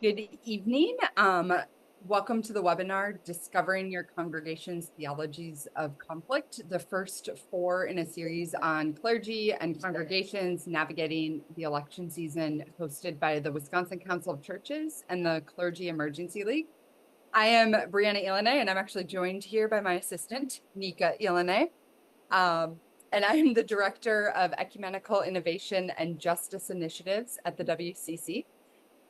Good evening. Welcome to the webinar, Discovering Your Congregation's Theologies of Conflict, the first four in a series on clergy and congregations navigating the election season, hosted by the Wisconsin Council of Churches and the Clergy Emergency League. I am Brianna Ilene, and I'm actually joined here by my assistant, Nika Ilene. And I am the Director of Ecumenical Innovation and Justice Initiatives at the WCC.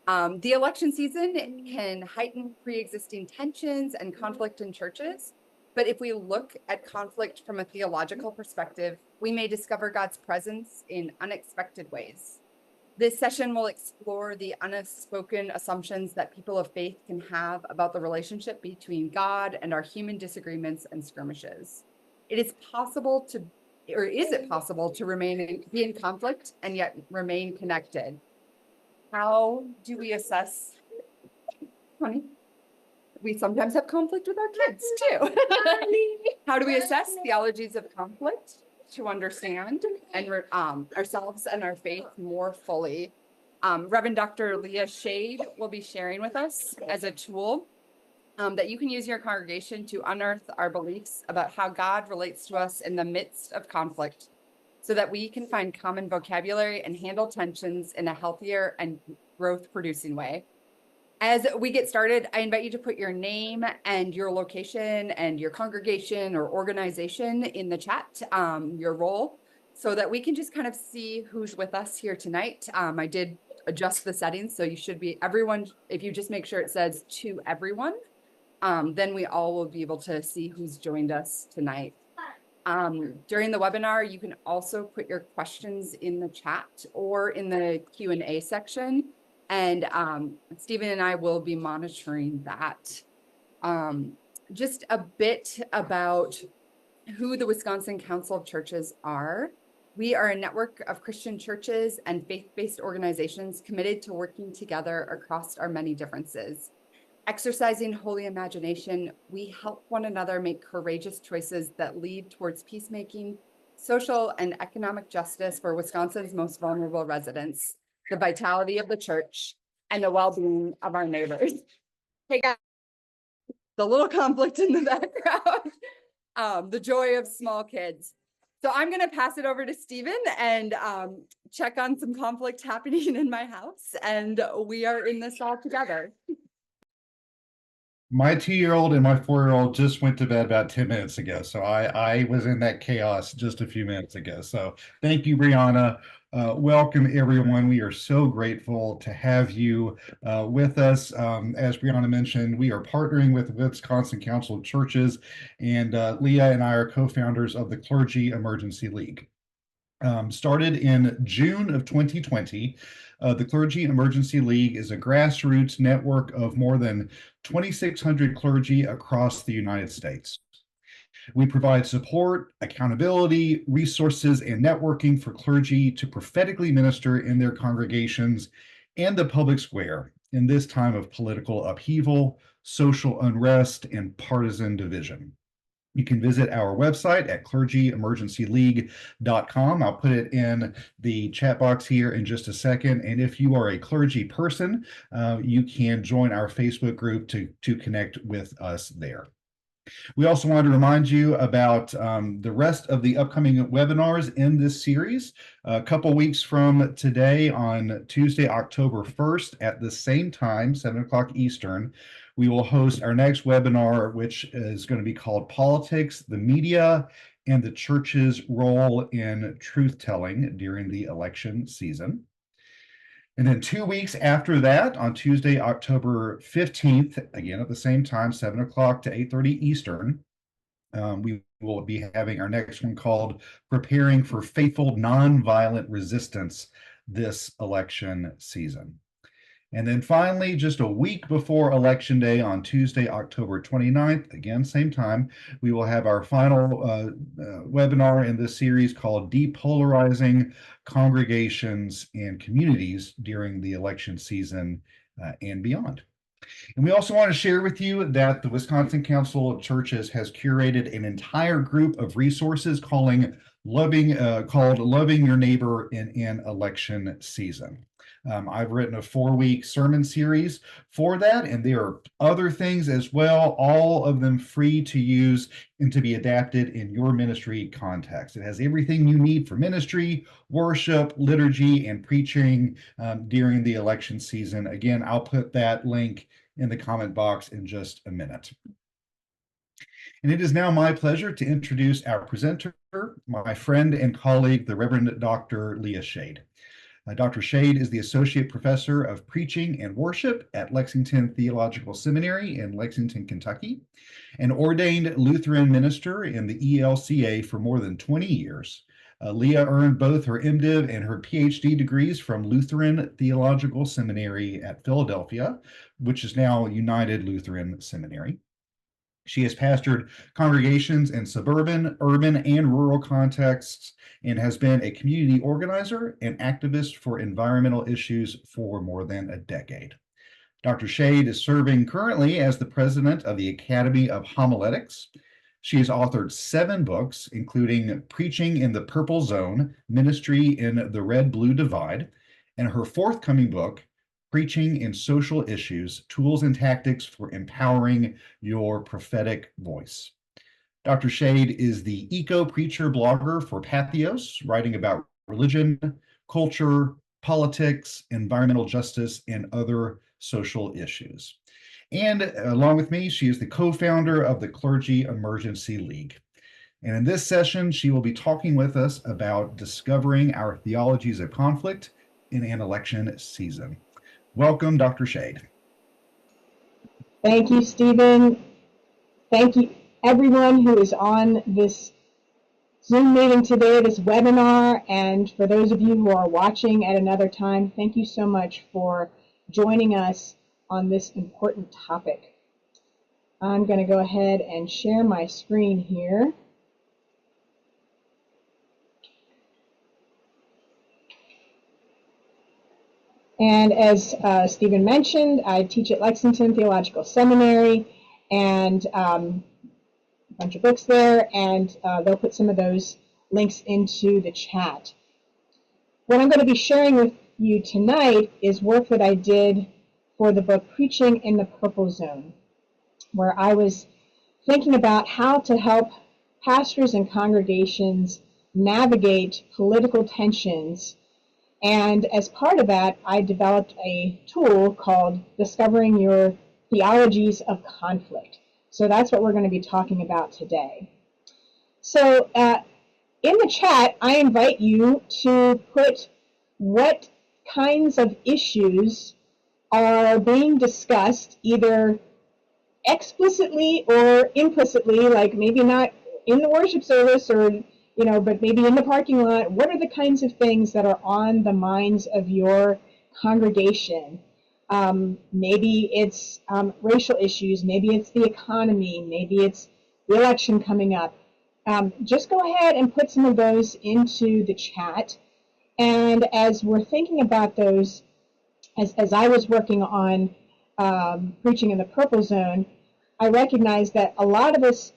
The election season can heighten pre-existing tensions and conflict in churches, but if we look at conflict from a theological perspective, we may discover God's presence in unexpected ways. This session will explore the unspoken assumptions that people of faith can have about the relationship between God and our human disagreements and skirmishes. It is possible to, or is it possible to be in conflict and yet remain connected? How do we assess, honey? We sometimes have conflict with our kids too. How do we assess theologies of conflict to understand and ourselves and our faith more fully? Reverend Dr. Leah Schade will be sharing with us as a tool that you can use in your congregation to unearth our beliefs about how God relates to us in the midst of conflict, so that we can find common vocabulary and handle tensions in a healthier and growth-producing way. As we get started, I invite you to put your name and your location and your congregation or organization in the chat, your role, so that we can just kind of see who's with us here tonight. I did adjust the settings, so you should be everyone. If you just make sure it says to everyone, then we all will be able to see who's joined us tonight. During the webinar, you can also put your questions in the chat or in the Q&A section, and Stephen and I will be monitoring that. Just a bit about who the Wisconsin Council of Churches are. We are a network of Christian churches and faith-based organizations committed to working together across our many differences. Exercising holy imagination, we help one another make courageous choices that lead towards peacemaking, social and economic justice for Wisconsin's most vulnerable residents, the vitality of the church, and the well-being of our neighbors. Hey guys, the little conflict in the background, the joy of small kids. So I'm going to pass it over to Stephen and check on some conflict happening in my house, and we are in this all together. My 2-year-old and my 4-year-old just went to bed about 10 minutes ago. So I was in that chaos just a few minutes ago. So thank you, Brianna. Welcome, everyone. We are so grateful to have you with us. As Brianna mentioned, we are partnering with the Wisconsin Council of Churches, and Leah and I are co-founders of the Clergy Emergency League. Started in June of 2020, the Clergy Emergency League is a grassroots network of more than 2,600 clergy across the United States. We provide support, accountability, resources, and networking for clergy to prophetically minister in their congregations and the public square in this time of political upheaval, social unrest, and partisan division. You can visit our website at clergyemergencyleague.com. I'll put it in the chat box here in just a second. And if you are a clergy person, you can join our Facebook group to connect with us there. We also want to remind you about the rest of the upcoming webinars in this series. A couple weeks from today, on Tuesday, October 1st, at the same time, 7 o'clock Eastern, we will host our next webinar, which is going to be called Politics, the Media, and the Church's Role in Truth-Telling During the Election Season. And then 2 weeks after that, on Tuesday, October 15th, again at the same time, 7 o'clock to 8:30 Eastern, we will be having our next one called Preparing for Faithful Nonviolent Resistance this election season. And then finally, just a week before Election Day on Tuesday, October 29th, again, same time, we will have our final webinar in this series called Depolarizing Congregations and Communities During the Election Season and Beyond. And we also want to share with you that the Wisconsin Council of Churches has curated an entire group of resources calling called Loving Your Neighbor in an Election Season. I've written a 4-week sermon series for that, and there are other things as well, all of them free to use and to be adapted in your ministry context. It has everything you need for ministry, worship, liturgy, and preaching during the election season. Again, I'll put that link in the comment box in just a minute. And it is now my pleasure to introduce our presenter, my friend and colleague, the Reverend Dr. Leah Schade. Dr. Schade is the Associate Professor of Preaching and Worship at Lexington Theological Seminary in Lexington, Kentucky, an ordained Lutheran minister in the ELCA for more than 20 years. Leah earned both her MDiv and her PhD degrees from Lutheran Theological Seminary at Philadelphia, which is now United Lutheran Seminary. She has pastored congregations in suburban, urban, and rural contexts and has been a community organizer and activist for environmental issues for more than a decade. Dr. Schade is serving currently as the president of the Academy of Homiletics. She has authored 7 books, including Preaching in the Purple Zone, Ministry in the Red-Blue Divide, and her forthcoming book, Preaching in Social Issues, Tools and Tactics for Empowering Your Prophetic Voice. Dr. Schade is the eco-preacher blogger for Patheos, writing about religion, culture, politics, environmental justice, and other social issues. And along with me, she is the co-founder of the Clergy Emergency League. And in this session, she will be talking with us about discovering our theologies of conflict in an election season. Welcome, Dr. Schade. Thank you, Stephen. Thank you, everyone who is on this Zoom meeting today, this webinar, and for those of you who are watching at another time, thank you so much for joining us on this important topic. I'm going to go ahead and share my screen here. And as Stephen mentioned, I teach at Lexington Theological Seminary, and a bunch of books there, and they'll put some of those links into the chat. What I'm going to be sharing with you tonight is work that I did for the book Preaching in the Purple Zone, where I was thinking about how to help pastors and congregations navigate political tensions. And as part of that, I developed a tool called Discovering Your Theologies of Conflict. So that's what we're going to be talking about today. So in the chat, I invite you to put what kinds of issues are being discussed, either explicitly or implicitly, like maybe not in the worship service or but maybe in the parking lot. What are the kinds of things that are on the minds of your congregation? Maybe it's racial issues, maybe it's the economy, maybe it's the election coming up. Just go ahead and put some of those into the chat. And as we're thinking about those, as I was working on Preaching in the Purple Zone, I recognized that a lot of us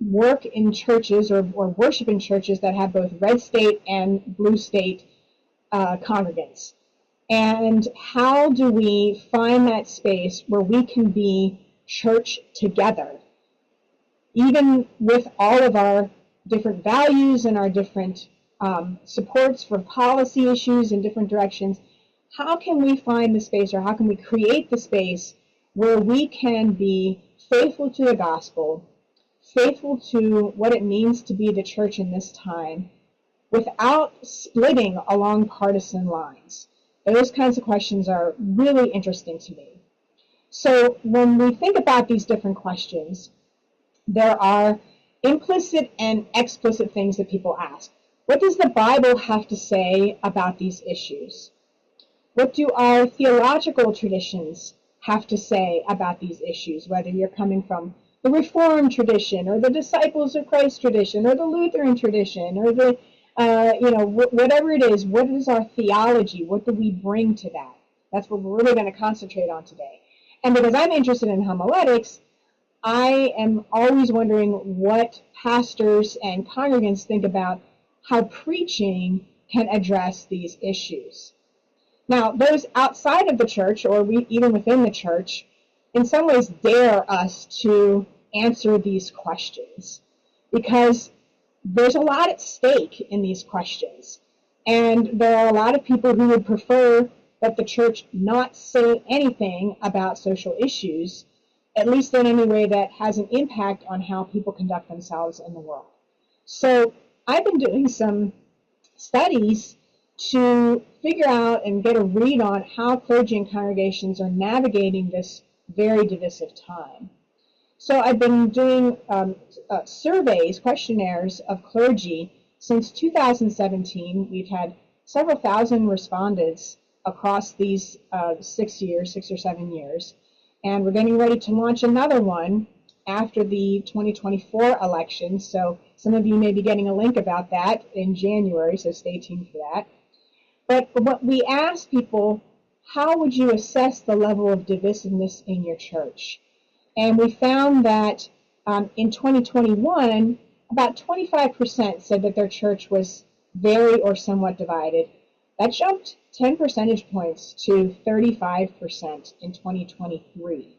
work in churches or worship in churches that have both red state and blue state congregants. And how do we find that space where we can be church together, even with all of our different values and our different supports for policy issues in different directions? How can we find the space, or how can we create the space where we can be faithful to the gospel, faithful to what it means to be the church in this time, without splitting along partisan lines? Those kinds of questions are really interesting to me. So when we think about these different questions, there are implicit and explicit things that people ask. What does the Bible have to say about these issues? What do our theological traditions have to say about these issues, whether you're coming from the Reformed tradition or the Disciples of Christ tradition or the Lutheran tradition or the whatever it is? What is our theology? What do we bring to that? That's what we're really going to concentrate on today. And because I'm interested in homiletics, I am always wondering what pastors and congregants think about how preaching can address these issues. Now, those outside of the church, or even within the church, in some ways dare us to answer these questions, because there's a lot at stake in these questions. And there are a lot of people who would prefer that the church not say anything about social issues, at least in any way that has an impact on how people conduct themselves in the world. So I've been doing some studies to figure out and get a read on how clergy and congregations are navigating this very divisive time. So I've been doing surveys, questionnaires of clergy since 2017. We've had several thousand respondents across these 6 or 7 years. And we're getting ready to launch another one after the 2024 election. So some of you may be getting a link about that in January, so stay tuned for that. But what we asked people, how would you assess the level of divisiveness in your church? And we found that in 2021, about 25% said that their church was very or somewhat divided. That jumped 10 percentage points to 35% in 2023.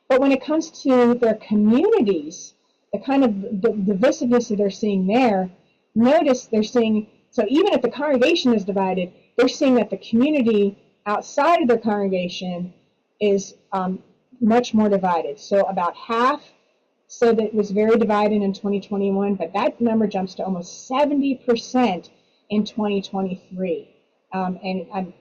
But when it comes to their communities, the kind of the divisiveness that they're seeing there, notice they're seeing, so even if the congregation is divided, they're seeing that the community outside of their congregation is much more divided. So about half said that it was very divided in 2021, but that number jumps to almost 70% in 2023. And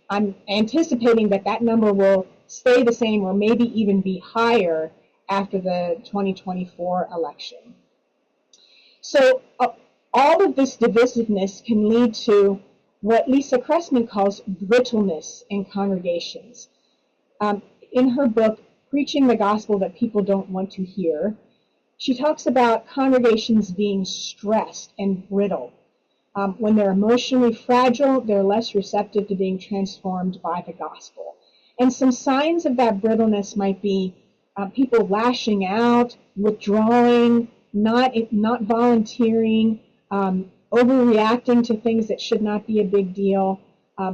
I'm anticipating that that number will stay the same or maybe even be higher after the 2024 election. So all of this divisiveness can lead to what Lisa Cressman calls brittleness in congregations. In her book, Preaching the Gospel That People Don't Want to Hear, she talks about congregations being stressed and brittle. When they're emotionally fragile, they're less receptive to being transformed by the gospel. And some signs of that brittleness might be people lashing out, withdrawing, not volunteering, overreacting to things that should not be a big deal,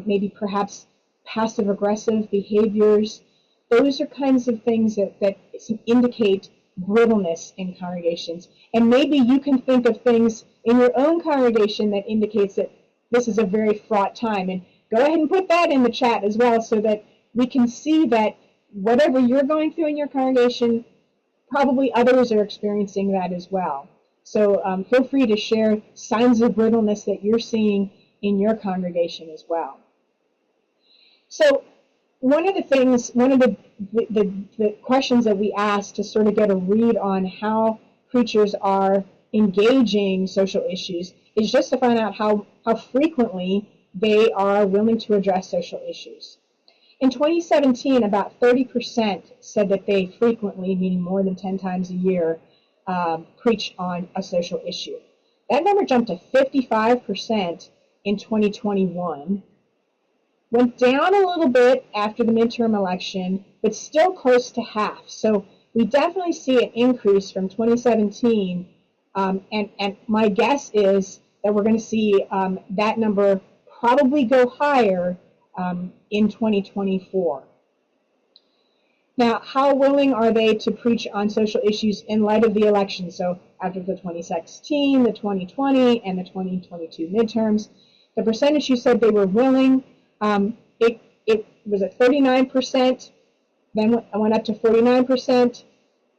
maybe perhaps passive-aggressive behaviors. Those are kinds of things that indicate brittleness in congregations. And maybe you can think of things in your own congregation that indicates that this is a very fraught time. And go ahead and put that in the chat as well, so that we can see that whatever you're going through in your congregation, probably others are experiencing that as well. So feel free to share signs of brittleness that you're seeing in your congregation as well. So one of the questions that we asked to sort of get a read on how preachers are engaging social issues is just to find out how frequently they are willing to address social issues. In 2017, about 30% said that they frequently, meaning more than 10 times a year, preach on a social issue. That number jumped to 55% in 2021. Went down a little bit after the midterm election, but still close to half. So we definitely see an increase from 2017, and my guess is that we're going to see that number probably go higher in 2024. Now, how willing are they to preach on social issues in light of the election? So after the 2016, the 2020, and the 2022 midterms, the percentage who said they were willing, it was at 39%, then went up to 49%,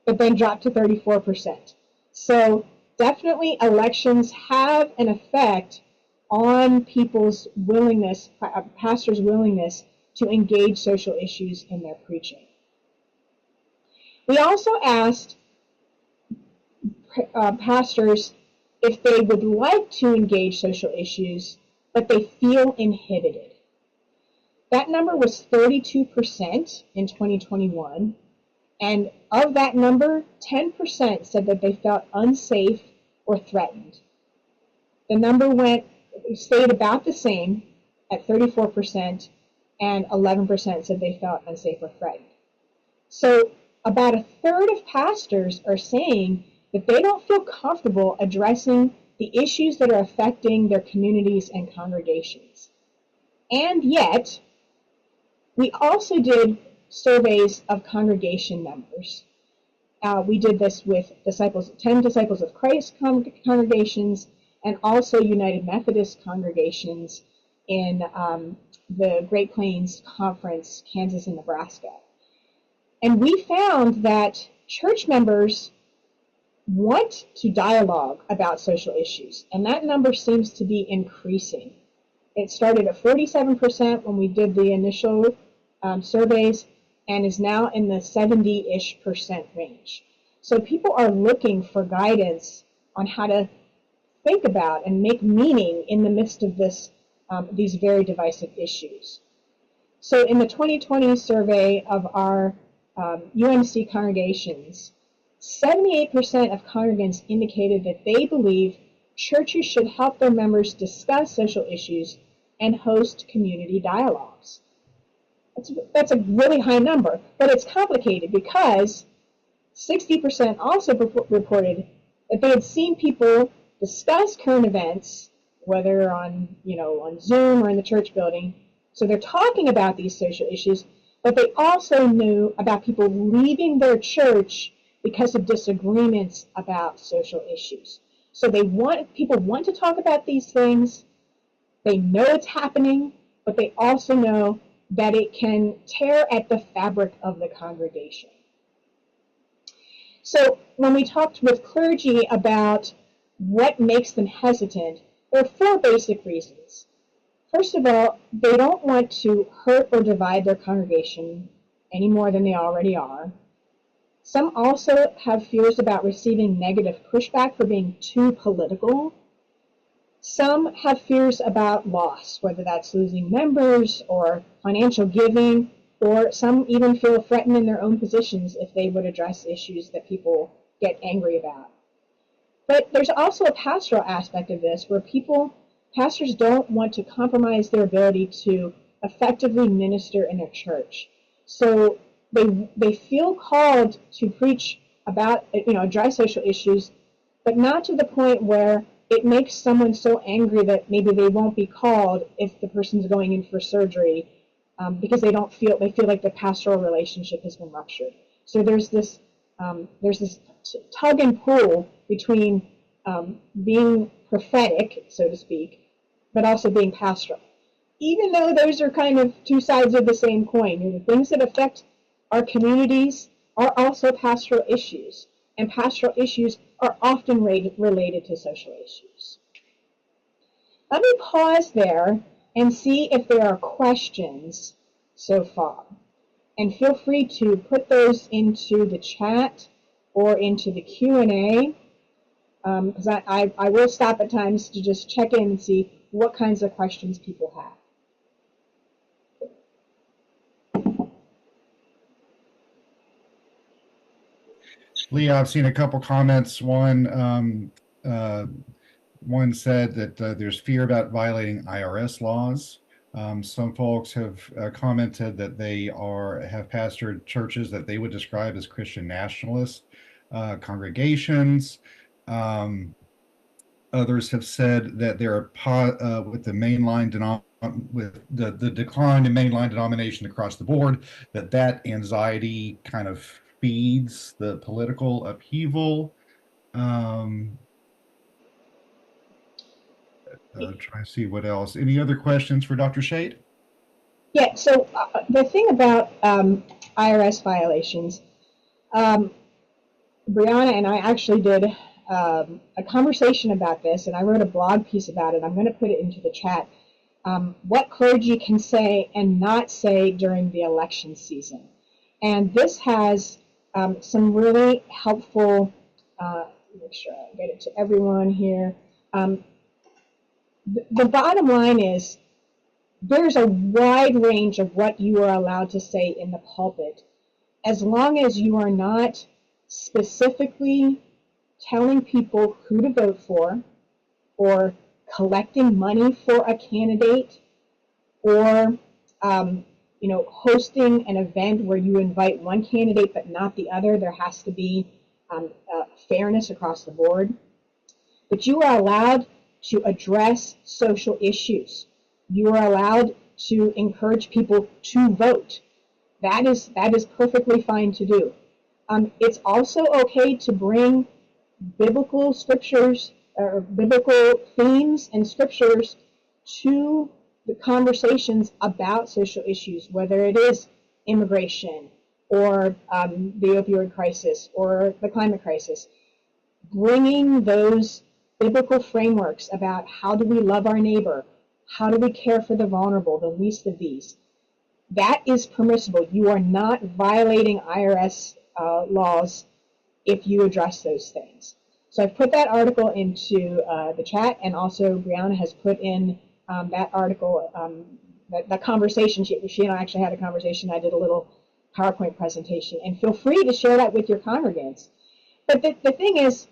but then dropped to 34%. So definitely elections have an effect on people's willingness, pastors' willingness to engage social issues in their preaching. We also asked pastors if they would like to engage social issues, but they feel inhibited. That number was 32% in 2021, and of that number, 10% said that they felt unsafe or threatened. The number stayed about the same at 34%, and 11% said they felt unsafe or threatened. So about a third of pastors are saying that they don't feel comfortable addressing the issues that are affecting their communities and congregations. And yet, we also did surveys of congregation members. We did this with 10 Disciples of Christ congregations and also United Methodist congregations in the Great Plains Conference, Kansas and Nebraska. And we found that church members want to dialogue about social issues, and that number seems to be increasing. It started at 47% when we did the initial surveys and is now in the 70-ish% range. So people are looking for guidance on how to think about and make meaning in the midst of these very divisive issues. So in the 2020 survey of our UMC congregations, 78% of congregants indicated that they believe churches should help their members discuss social issues and host community dialogues. That's a really high number, but it's complicated because 60% also reported that they had seen people discuss current events, whether on Zoom or in the church building. So they're talking about these social issues, but they also knew about people leaving their church because of disagreements about social issues. So people want to talk about these things. They know it's happening, but they also know that it can tear at the fabric of the congregation. So when we talked with clergy about what makes them hesitant, there are 4 basic reasons. First of all, they don't want to hurt or divide their congregation any more than they already are. Some also have fears about receiving negative pushback for being too political. Some have fears about loss, whether that's losing members or financial giving, or some even feel threatened in their own positions if they would address issues that people get angry about. But there's also a pastoral aspect of this where pastors don't want to compromise their ability to effectively minister in their church. So they feel called to preach about, address social issues, but not to the point where it makes someone so angry that maybe they won't be called if the person's going in for surgery because they feel like the pastoral relationship has been ruptured. So there's this tug and pull between being prophetic, so to speak, but also being pastoral. Even though those are kind of 2 sides of the same coin, the things that affect our communities are also pastoral issues, and pastoral issues are often related to social issues. Let me pause there and see if there are questions so far. And feel free to put those into the chat or into the Q&A, because I will stop at times to just check in and see what kinds of questions people have. Leah, I've seen a couple comments. One said that there's fear about violating IRS laws. Some folks have commented that they have pastored churches that they would describe as Christian nationalist congregations. Others have said that they're with the mainline with the decline in mainline denomination across the board, that anxiety kind of feeds the political upheaval. Try to see what else. Any other questions for Dr. Schade? Yeah, so the thing about IRS violations, Brianna and I actually did a conversation about this, and I wrote a blog piece about it. I'm going to put it into the chat. What clergy can say and not say during the election season. And this has some really helpful, make sure I get it to everyone here. The bottom line is there's a wide range of what you are allowed to say in the pulpit, as long as you are not specifically telling people who to vote for, or collecting money for a candidate, or hosting an event where you invite one candidate but not the other. There has to be fairness across the board. but you are allowed to address social issues. You are allowed to encourage people to vote. That is perfectly fine to do. It's also okay to bring biblical scriptures or biblical themes and scriptures to the conversations about social issues, whether it is immigration or the opioid crisis or the climate crisis. Bringing those biblical frameworks about how do we love our neighbor, how do we care for the vulnerable, the least of these, that is permissible. You are not violating IRS laws if you address those things. So I've put that article into the chat, and also Brianna has put in that article, that conversation. She and I actually had a conversation. I did a little PowerPoint presentation, and feel free to share that with your congregants. But the thing is,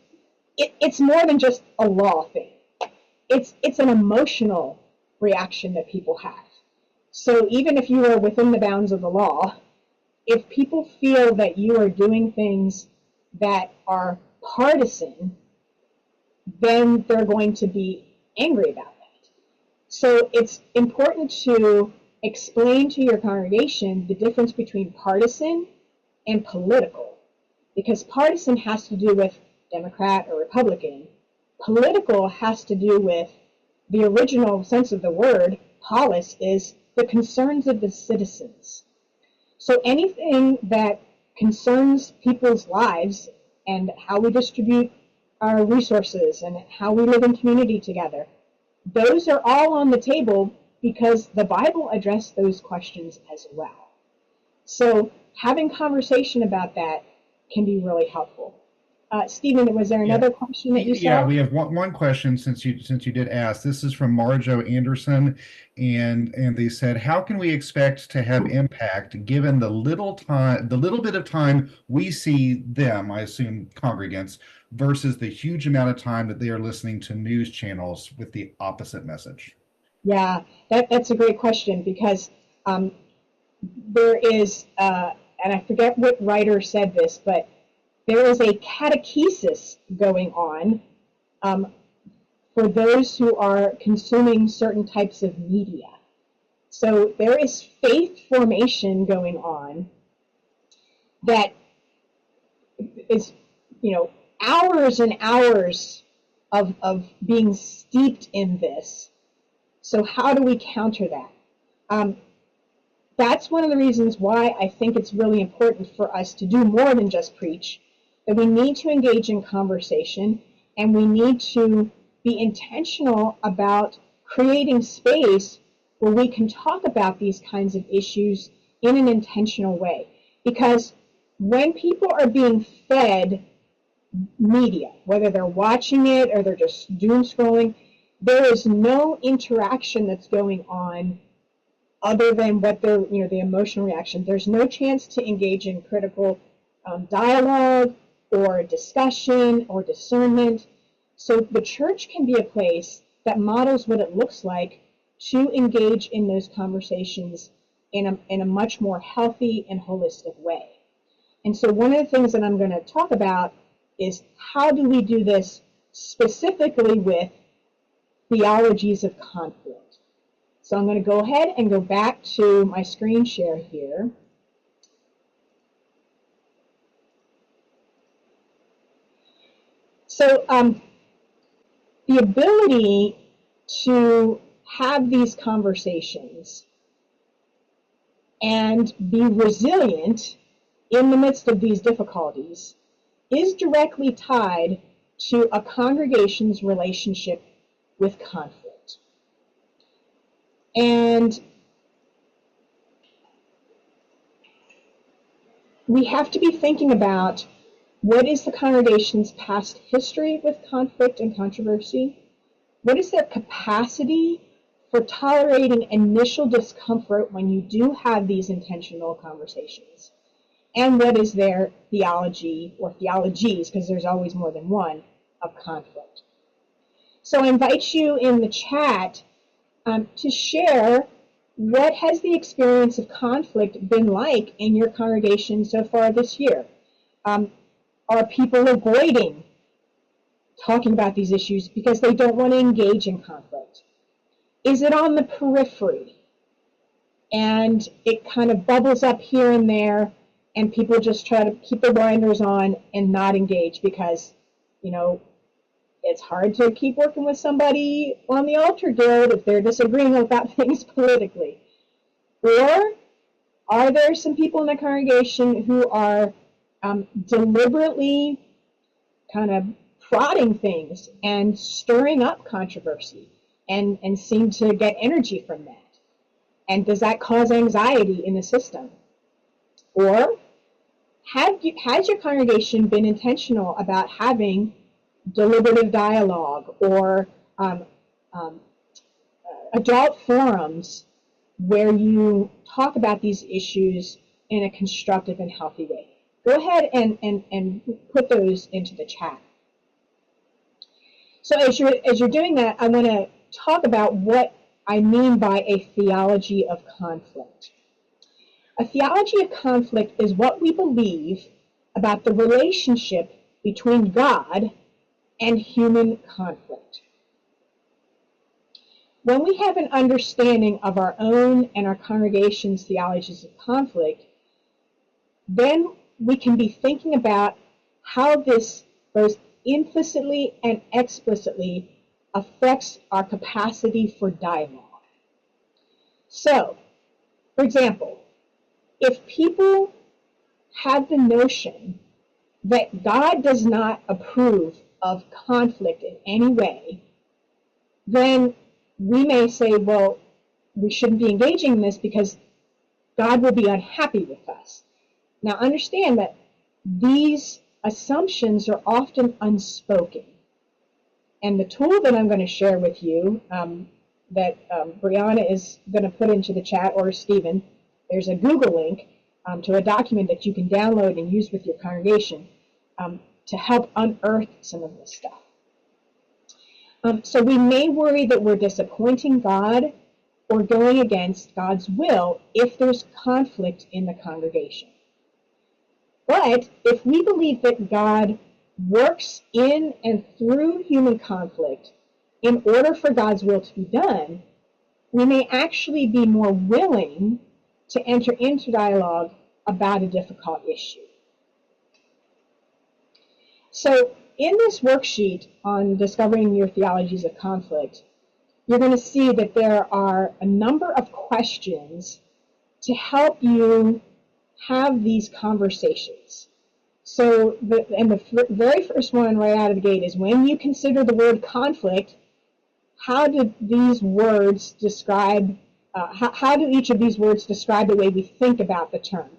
it's more than just a law thing. It's an emotional reaction that people have. So even if you are within the bounds of the law, if people feel that you are doing things that are partisan, then they're going to be angry about that. So it's important to explain to your congregation the difference between partisan and political, because partisan has to do with Democrat or Republican. Political has to do with the original sense of the word. Polis is the concerns of the citizens. So anything that concerns people's lives and how we distribute our resources and how we live in community together, those are all on the table because the Bible addressed those questions as well. So having conversation about that can be really helpful. Stephen, was there another question that you saw? Yeah, we have one question since you did ask. This is from Marjo Anderson, and they said, how can we expect to have impact given the little bit of time we see them, I assume congregants, versus the huge amount of time that they are listening to news channels with the opposite message? Yeah, that's a great question, because there is, and I forget what writer said this, but there is a catechesis going on for those who are consuming certain types of media. So there is faith formation going on that is, hours and hours of being steeped in this. So how do we counter that? That's one of the reasons why I think it's really important for us to do more than just preach, that we need to engage in conversation, and we need to be intentional about creating space where we can talk about these kinds of issues in an intentional way. Because when people are being fed media, whether they're watching it or they're just doom scrolling, there is no interaction that's going on other than what they're, the emotional reaction. There's no chance to engage in critical dialogue or discussion or discernment. So the church can be a place that models what it looks like to engage in those conversations in a much more healthy and holistic way. And so one of the things that I'm going to talk about is how do we do this specifically with theologies of conflict. So I'm going to go ahead and go back to my screen share here. So the ability to have these conversations and be resilient in the midst of these difficulties is directly tied to a congregation's relationship with conflict. And we have to be thinking about what is the congregation's past history with conflict and controversy? What is their capacity for tolerating initial discomfort when you do have these intentional conversations? And what is their theology, or theologies, because there's always more than one, of conflict? So I invite you in the chat to share what has the experience of conflict been like in your congregation so far this year. Are people avoiding talking about these issues because they don't want to engage in conflict? Is it on the periphery? And it kind of bubbles up here and there, and people just try to keep their blinders on and not engage because, you know, it's hard to keep working with somebody on the altar guild if they're disagreeing about things politically. Or are there some people in the congregation who are deliberately kind of prodding things and stirring up controversy and seem to get energy from that? And does that cause anxiety in the system? Or has your congregation been intentional about having deliberative dialogue or adult forums where you talk about these issues in a constructive and healthy way? Go ahead and put those into the chat. So as you're doing that, I want to talk about what I mean by a theology of conflict. A theology of conflict is what we believe about the relationship between God and human conflict. When we have an understanding of our own and our congregation's theologies of conflict, then we can be thinking about how this both implicitly and explicitly affects our capacity for dialogue. So, for example, if people have the notion that God does not approve of conflict in any way, then we may say, well, we shouldn't be engaging in this because God will be unhappy with us. Now understand that these assumptions are often unspoken. And the tool that I'm going to share with you, that Brianna is going to put into the chat, or Stephen, there's a Google link to a document that you can download and use with your congregation to help unearth some of this stuff. So we may worry that we're disappointing God or going against God's will if there's conflict in the congregation. But if we believe that God works in and through human conflict in order for God's will to be done, we may actually be more willing to enter into dialogue about a difficult issue. So in this worksheet on discovering your theologies of conflict, you're going to see that there are a number of questions to help you have these conversations. So the very first one right out of the gate is, when you consider the word conflict, how do these words describe, how do each of these words describe the way we think about the term?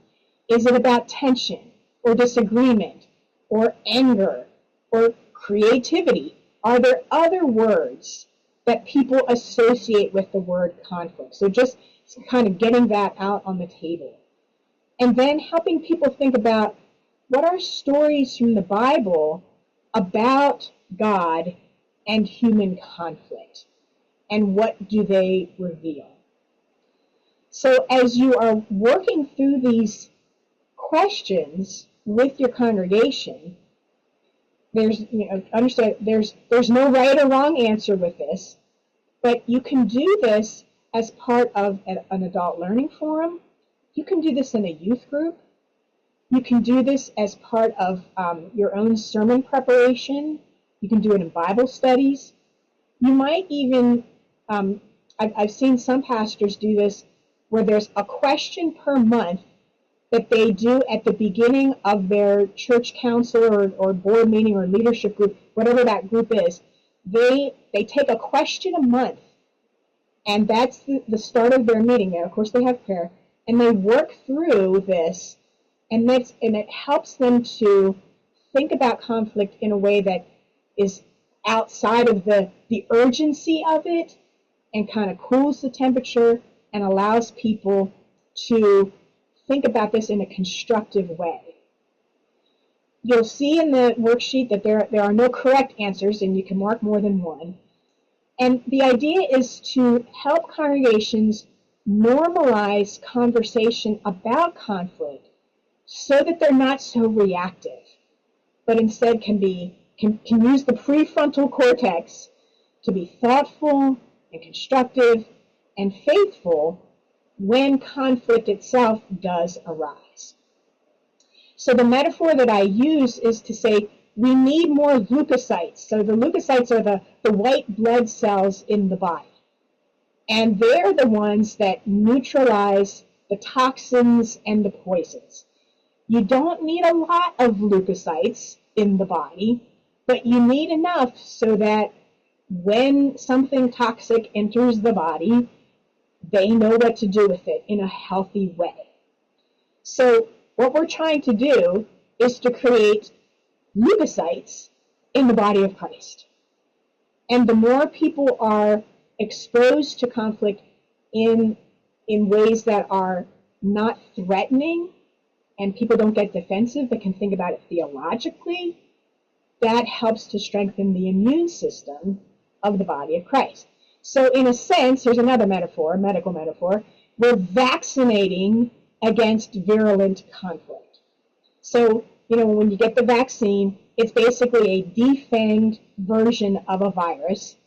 Is it about tension or disagreement or anger or creativity? Are there other words that people associate with the word conflict? So just kind of getting that out on the table. And then helping people think about, what are stories from the Bible about God and human conflict? And what do they reveal? So as you are working through these questions with your congregation, understand there's no right or wrong answer with this, but you can do this as part of an adult learning forum. You can do this in a youth group. You can do this as part of your own sermon preparation. You can do it in Bible studies. You might even, I've seen some pastors do this, where there's a question per month that they do at the beginning of their church council or board meeting or leadership group, whatever that group is. They take a question a month, and that's the start of their meeting. Now, of course, they have prayer, and they work through this, and it helps them to think about conflict in a way that is outside of the urgency of it, and kind of cools the temperature and allows people to think about this in a constructive way. You'll see in the worksheet that there are no correct answers, and you can mark more than one. And the idea is to help congregations normalize conversation about conflict so that they're not so reactive, but instead can be can use the prefrontal cortex to be thoughtful and constructive and faithful when conflict itself does arise. So the metaphor that I use is to say we need more leukocytes. So the leukocytes are the white blood cells in the body. And they're the ones that neutralize the toxins and the poisons. You don't need a lot of leukocytes in the body, but you need enough so that when something toxic enters the body, they know what to do with it in a healthy way. So what we're trying to do is to create leukocytes in the body of Christ. And the more people are exposed to conflict in ways that are not threatening, and people don't get defensive but can think about it theologically, that helps to strengthen the immune system of the body of Christ. So in a sense, here's another metaphor, medical metaphor, we're vaccinating against virulent conflict. So, when you get the vaccine, it's basically a defanged version of a virus,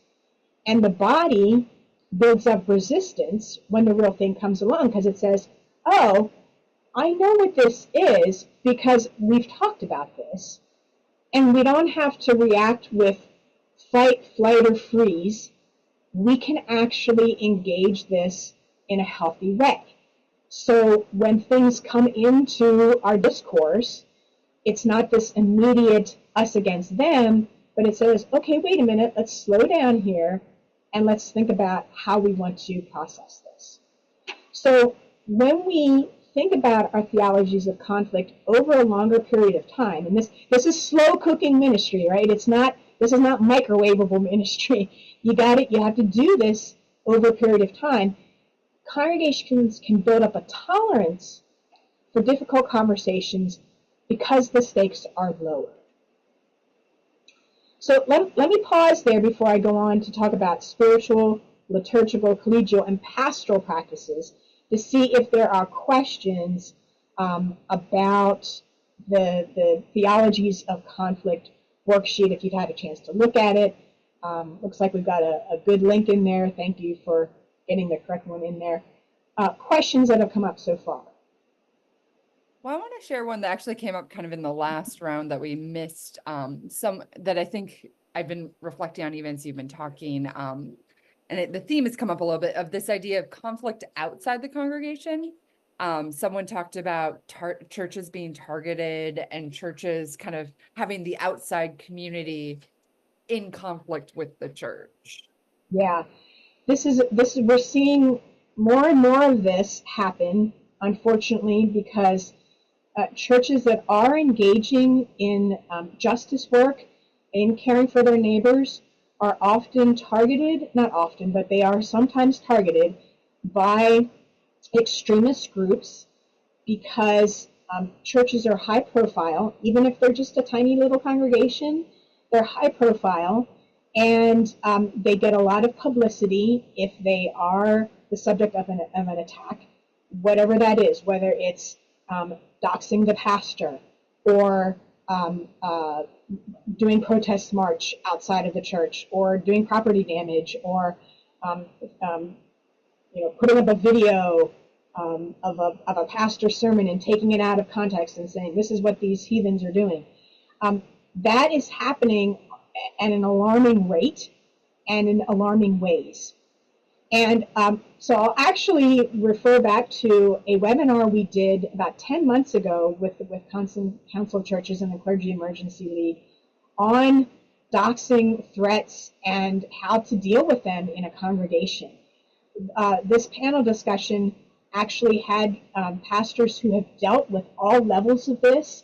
and the body builds up resistance when the real thing comes along because it says, oh, I know what this is because we've talked about this, and we don't have to react with fight, flight, or freeze. We can actually engage this in a healthy way. So when things come into our discourse, it's not this immediate us against them, but it says, okay, wait a minute, let's slow down here and let's think about how we want to process this. So when we think about our theologies of conflict over a longer period of time, and this is slow cooking ministry, right? This is not microwavable ministry. You have to do this over a period of time. Congregations can build up a tolerance for difficult conversations because the stakes are lower. So let me pause there before I go on to talk about spiritual, liturgical, collegial, and pastoral practices to see if there are questions about the Theologies of Conflict worksheet, if you've had a chance to look at it. Looks like we've got a good link in there. Thank you for getting the correct one in there. Questions that have come up so far? Well, I want to share one that actually came up kind of in the last round that we missed. Some that I think I've been reflecting on even as you've been talking. And the theme has come up a little bit of this idea of conflict outside the congregation. Someone talked about churches being targeted and churches kind of having the outside community in conflict with the church. Yeah, we're seeing more and more of this happen, unfortunately, because churches that are engaging in justice work, in caring for their neighbors, are often targeted, not often, but they are sometimes targeted by extremist groups because churches are high profile, even if they're just a tiny little congregation, they're high profile, and they get a lot of publicity if they are the subject of an attack, whatever that is, whether it's doxing the pastor or doing protest march outside of the church or doing property damage or putting up a video of a pastor's sermon and taking it out of context and saying this is what these heathens are doing. That is happening at an alarming rate and in alarming ways. And so I'll actually refer back to a webinar we did about 10 months ago with Council of Churches and the Clergy Emergency League on doxing threats and how to deal with them in a congregation. This panel discussion actually had pastors who have dealt with all levels of this,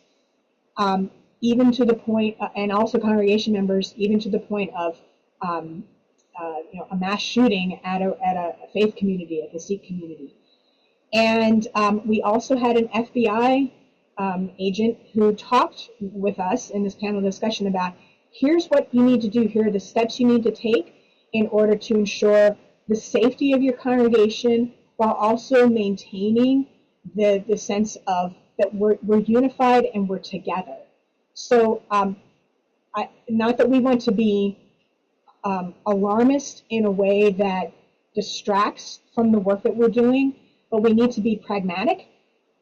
even to the point, and also congregation members, even to the point of a mass shooting at a faith community, at the Sikh community. And we also had an FBI agent who talked with us in this panel discussion about here's what you need to do, here are the steps you need to take in order to ensure the safety of your congregation while also maintaining the sense of that we're unified and we're together. So not that we want to be alarmist in a way that distracts from the work that we're doing, but we need to be pragmatic,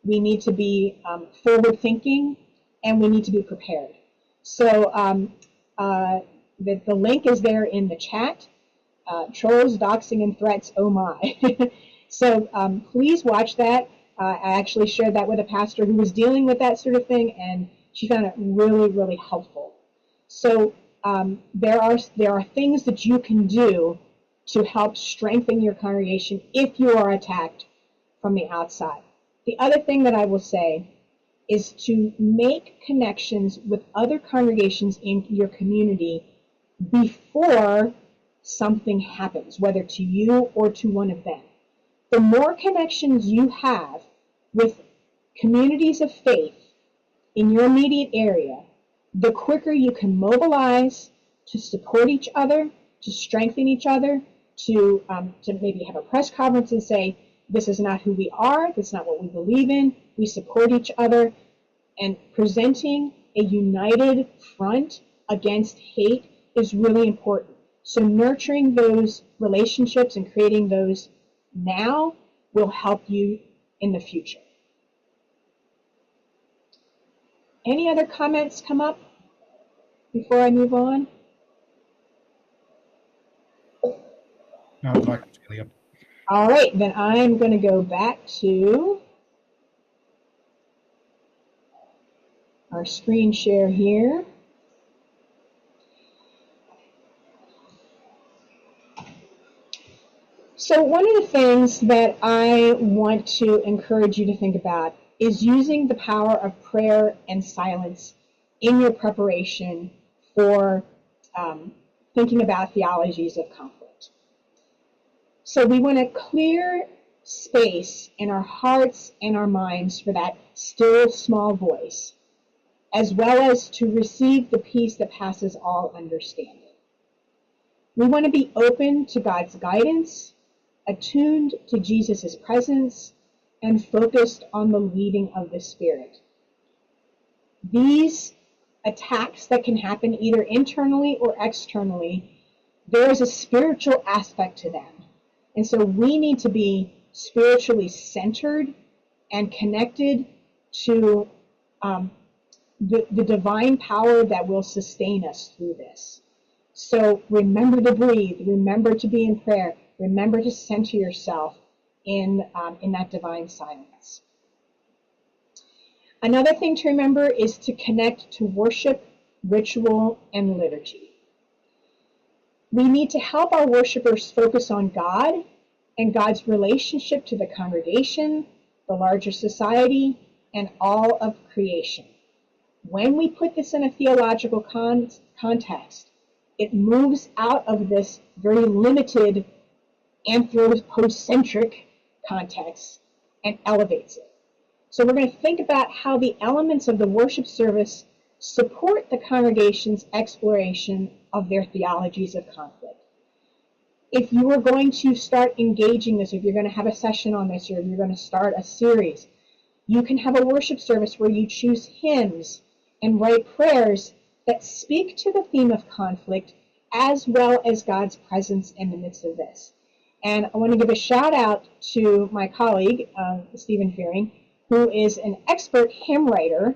we need to be forward thinking, and we need to be prepared. So the link is there in the chat. Trolls, doxing, and threats, oh my. So please watch that. I actually shared that with a pastor who was dealing with that sort of thing, and she found it really, really helpful. So there are things that you can do to help strengthen your congregation if you are attacked from the outside. The other thing that I will say is to make connections with other congregations in your community before something happens, whether to you or to one of them. The more connections you have with communities of faith in your immediate area, the quicker you can mobilize to support each other, to strengthen each other, to maybe have a press conference and say, this is not who we are, that's not what we believe in, we support each other, and presenting a united front against hate is really important. So nurturing those relationships and creating those now will help you in the future. Any other comments come up before I move on? No, it's like Leah. All right, then I'm going to go back to our screen share here. So one of the things that I want to encourage you to think about is using the power of prayer and silence in your preparation for thinking about theologies of conflict. So we want to clear space in our hearts and our minds for that still small voice, as well as to receive the peace that passes all understanding. We want to be open to God's guidance, attuned to Jesus' presence, and focused on the leading of the Spirit. These attacks that can happen either internally or externally, there is a spiritual aspect to them. And so we need to be spiritually centered and connected to the divine power that will sustain us through this. So remember to breathe, remember to be in prayer, remember to center yourself in that divine silence. Another thing to remember is to connect to worship, ritual, and liturgy. We need to help our worshipers focus on God and God's relationship to the congregation, the larger society, and all of creation. When we put this in a theological context, it moves out of this very limited anthropocentric context and elevates it. So we're going to think about how the elements of the worship service support the congregation's exploration of their theologies of conflict. If you are going to start engaging this, if you're going to have a session on this, or if you're going to start a series, you can have a worship service where you choose hymns and write prayers that speak to the theme of conflict as well as God's presence in the midst of this. And I want to give a shout out to my colleague, Stephen Fearing, who is an expert hymn writer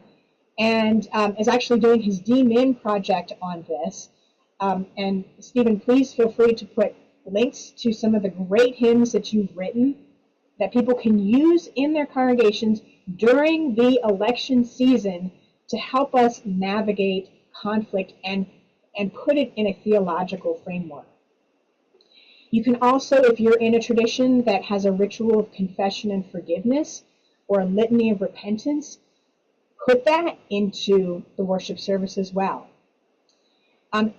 and is actually doing his DMIN project on this. And Stephen, please feel free to put links to some of the great hymns that you've written that people can use in their congregations during the election season to help us navigate conflict and put it in a theological framework. You can also, if you're in a tradition that has a ritual of confession and forgiveness or a litany of repentance, put that into the worship service as well.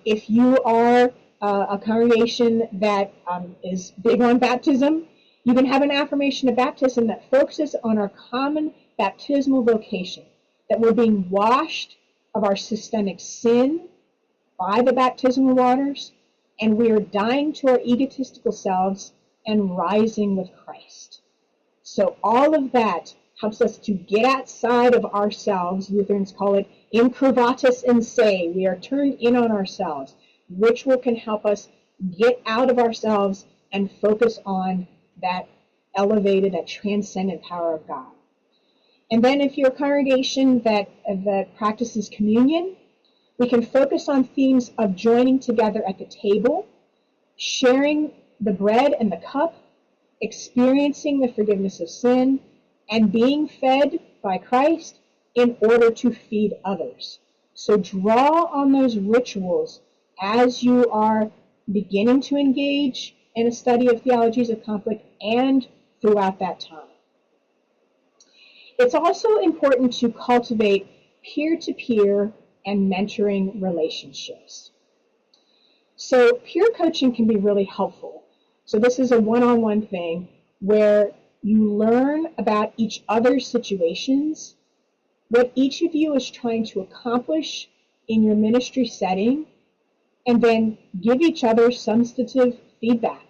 If you are a congregation that is big on baptism, you can have an affirmation of baptism that focuses on our common baptismal vocation, that we're being washed of our systemic sin by the baptismal waters, and we are dying to our egotistical selves and rising with Christ. So all of that helps us to get outside of ourselves. Lutherans call it incurvatus in se. We are turned in on ourselves. Ritual can help us get out of ourselves and focus on that elevated, that transcendent power of God. And then if you're a congregation that practices communion, we can focus on themes of joining together at the table, sharing the bread and the cup, experiencing the forgiveness of sin, and being fed by Christ in order to feed others. So draw on those rituals as you are beginning to engage in a study of theologies of conflict and throughout that time. It's also important to cultivate peer-to-peer and mentoring relationships. So peer coaching can be really helpful. So this is a one-on-one thing where you learn about each other's situations, what each of you is trying to accomplish in your ministry setting, and then give each other substantive feedback.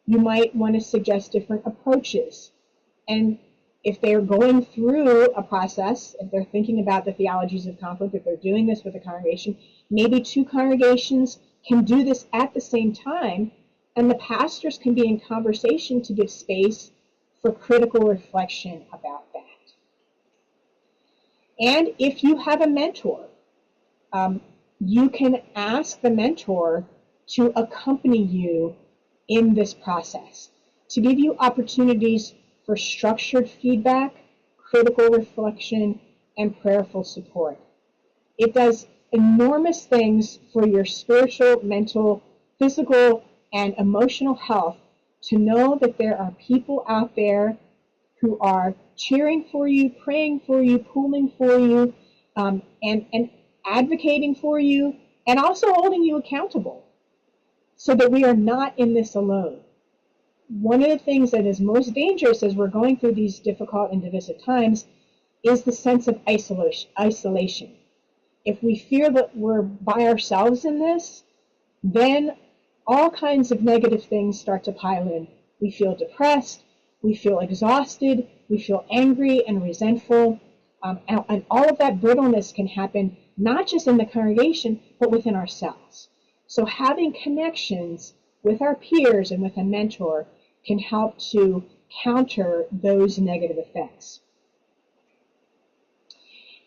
You might want to suggest different approaches. And if they're going through a process, if they're thinking about the theologies of conflict, if they're doing this with a congregation, maybe two congregations can do this at the same time, and the pastors can be in conversation to give space for critical reflection about that. And if you have a mentor, you can ask the mentor to accompany you in this process, to give you opportunities for structured feedback, critical reflection, and prayerful support. It does enormous things for your spiritual, mental, physical, and emotional health to know that there are people out there who are cheering for you, praying for you, pulling for you, and advocating for you, and also holding you accountable so that we are not in this alone. One of the things that is most dangerous as we're going through these difficult and divisive times is the sense of isolation. If we fear that we're by ourselves in this, then all kinds of negative things start to pile in. We feel depressed, we feel exhausted, we feel angry and resentful, and all of that brittleness can happen not just in the congregation, but within ourselves. So having connections with our peers and with a mentor can help to counter those negative effects.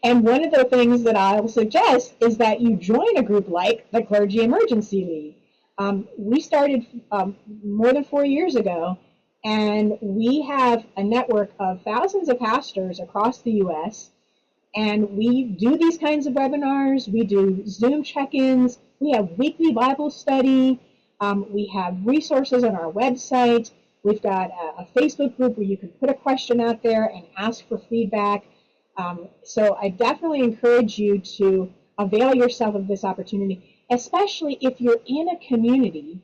And one of the things that I'll suggest is that you join a group like the Clergy Emergency League. We started more than 4 years ago, and we have a network of thousands of pastors across the U.S., and we do these kinds of webinars, we do Zoom check-ins, we have weekly Bible study, we have resources on our website, we've got a Facebook group where you can put a question out there and ask for feedback. So I definitely encourage you to avail yourself of this opportunity, especially if you're in a community